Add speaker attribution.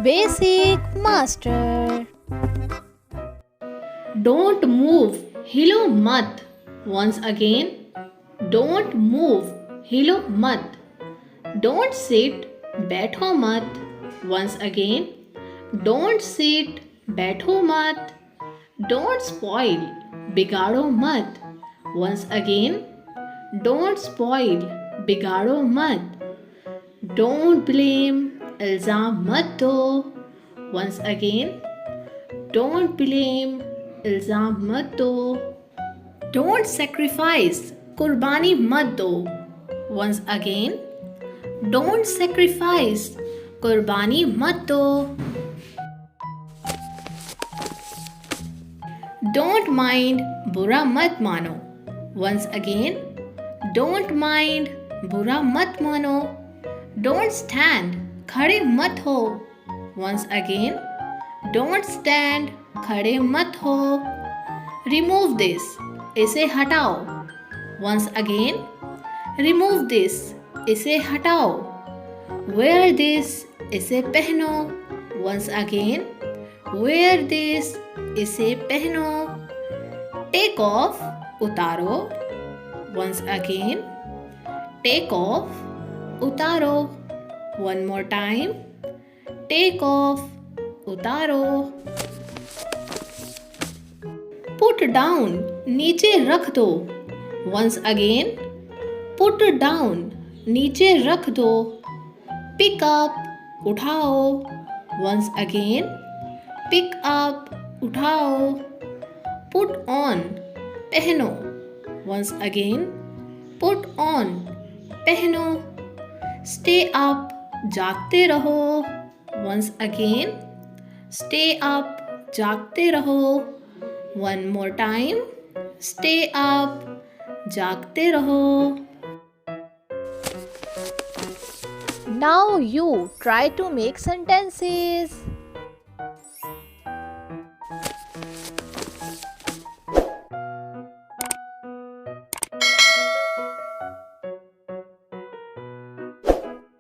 Speaker 1: Basic Master.
Speaker 2: Don't move, हिलो मत. Once again, don't move, हिलो मत. Don't sit, बैठो मत. Once again, don't sit, बैठो मत. Don't spoil, बिगाड़ो मत. Once again, don't spoil, बिगाड़ो मत. Don't blame, इल्ज़ाम मत दो. Once again, don't blame, इल्ज़ाम मत दो. Don't sacrifice, कुर्बानी मत दो. Once again, don't sacrifice, कुर्बानी मत दो. Don't mind, बुरा मत मानो. Once again, don't mind, बुरा मत मानो. Don't stand, खड़े मत हो. Once again, don't stand, खड़े मत हो. Remove this, इसे हटाओ. Once again, remove this, इसे हटाओ. Wear this, इसे पहनो. Once again, wear this, इसे पहनो. Take off, उतारो. Once again, take off, उतारो. One more time, take off, उतारो. Put down, नीचे रख दो. Once again, put down, नीचे रख दो. Pick up, उठाओ. Once again, pick up, उठाओ. Put on, पहनो. Once again, put on, पहनो. Stay up, जागते रहो. Once again, stay up, जागते रहो. One more time, stay up, जागते रहो.
Speaker 1: Now you try to make sentences.